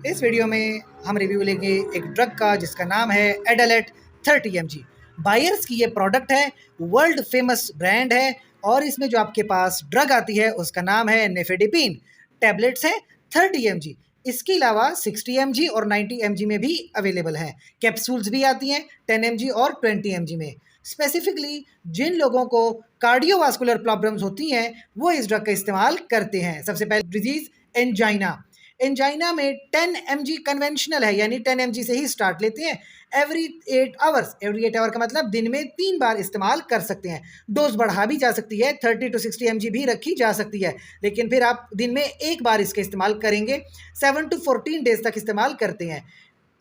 इस वीडियो में हम रिव्यू लेंगे एक ड्रग का जिसका नाम है एडालेट 30 mg। बायर्स की ये प्रोडक्ट है, वर्ल्ड फेमस ब्रांड है और इसमें जो आपके पास ड्रग आती है उसका नाम है निफेडिपिन। टैबलेट्स हैं 30 mg। इसके अलावा 60 mg और 90 mg में भी अवेलेबल है। कैप्सूल्स भी आती हैं 10 mg और 20 mg में। स्पेसिफिकली जिन लोगों को कार्डियोवास्कुलर प्रॉब्लम्स होती हैं वो इस ड्रग का इस्तेमाल करते हैं। सबसे पहले डिजीज एंजाइना। एंजाइना में 10 mg कन्वेंशनल है, यानी 10 mg से ही स्टार्ट लेते हैं। एवरी 8 आवर्स, एवरी 8 आवर का मतलब दिन में 3 बार इस्तेमाल कर सकते हैं। डोज बढ़ा भी जा सकती है, 30 to 60 mg भी रखी जा सकती है, लेकिन फिर आप दिन में एक बार इसका इस्तेमाल करेंगे। 7 to 14 डेज तक इस्तेमाल करते हैं।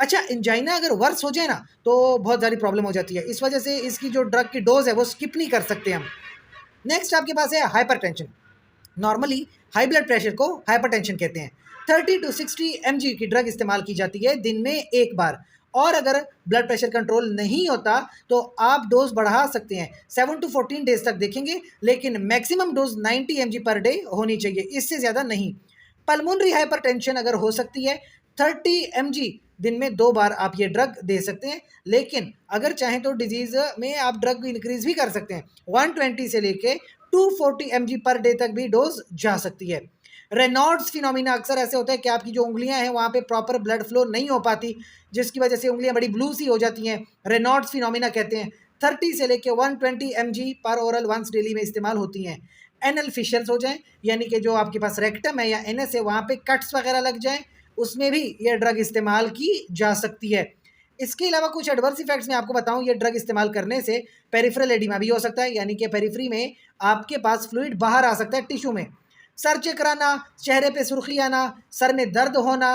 अच्छा, एंजाइना अगर वर्स हो जाए ना तो बहुत सारी प्रॉब्लम हो जाती है, इस वजह से इसकी जो ड्रग की डोज है वो स्किप नहीं कर सकते हम। नेक्स्ट आपके पास है hypertension. Normally high blood pressure को हाइपरटेंशन कहते हैं। 30 to 60 mg की ड्रग इस्तेमाल की जाती है दिन में एक बार, और अगर ब्लड प्रेशर कंट्रोल नहीं होता तो आप डोज बढ़ा सकते हैं। 7 to 14 डेज तक देखेंगे, लेकिन maximum dose 90 mg per day होनी चाहिए, इससे ज़्यादा नहीं। पल्मोनरी हाइपरटेंशन अगर हो सकती है 30 mg दिन में 2 बार आप ये ड्रग दे सकते हैं, लेकिन अगर चाहें तो डिजीज़ में आप ड्रग इंक्रीज भी कर सकते हैं। 120 से लेके 240 mg पर डे तक भी डोज जा सकती है। रेनॉल्ड्स फिनोमिना अक्सर ऐसे होता है कि आपकी जो उंगलियां हैं वहाँ पे प्रॉपर ब्लड फ्लो नहीं हो पाती, जिसकी वजह से उंगलियां बड़ी ब्लू सी हो जाती हैं। रेनॉल्ड्स फिनोमिना कहते हैं। 30 से लेके 120 mg पर ओरल वंस डेली में इस्तेमाल होती हैं। एनल फिशर्स हो जाएं, यानी कि जो आपके पास रेक्टम है या एनएस है वहाँ पे कट्स वगैरह लग जाएं, उसमें भी ये ड्रग इस्तेमाल की जा सकती है। इसके अलावा कुछ एडवर्स इफेक्ट्स मैं आपको बताऊं, ये ड्रग इस्तेमाल करने से पेरिफेरल एडिमा भी हो सकता है, यानी कि पेरिफेरी में आपके पास फ्लूइड बाहर आ सकता है टिश्यू में। सर चकराना, चेहरे पे सुर्खी आना, सर में दर्द होना,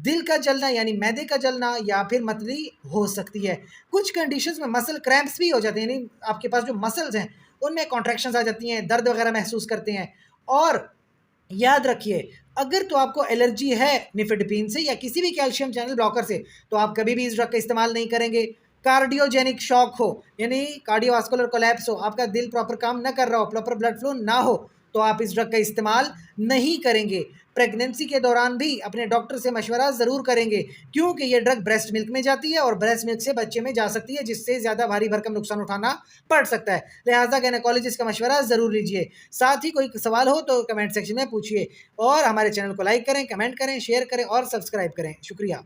दिल का जलना यानी मैदे का जलना, या फिर मतली हो सकती है। कुछ कंडीशंस में मसल क्रैम्प्स भी हो जाते हैं, यानी आपके पास जो मसल्स हैं उनमें कॉन्ट्रैक्शंस आ जाती हैं, दर्द वगैरह महसूस करते हैं। और याद रखिए, अगर तो आपको एलर्जी है निफेडिपिन से या किसी भी कैल्शियम चैनल ब्लॉकर से तो आप कभी भी इस ड्रग का इस्तेमाल नहीं करेंगे। कार्डियोजेनिक शॉक हो, यानी कार्डियोवास्कुलर कोलैप्स हो, आपका दिल प्रॉपर काम ना कर रहा हो, प्रॉपर ब्लड फ्लो ना हो, तो आप इस ड्रग का इस्तेमाल नहीं करेंगे। प्रेगनेंसी के दौरान भी अपने डॉक्टर से मशवरा ज़रूर करेंगे, क्योंकि ये ड्रग ब्रेस्ट मिल्क में जाती है और ब्रेस्ट मिल्क से बच्चे में जा सकती है, जिससे ज़्यादा भारी भरकम नुकसान उठाना पड़ सकता है। लिहाजा गायनेकोलॉजिस्ट का मशवरा ज़रूर लीजिए। साथ ही कोई सवाल हो तो कमेंट सेक्शन में पूछिए, और हमारे चैनल को लाइक करें, कमेंट करें, शेयर करें और सब्सक्राइब करें। शुक्रिया।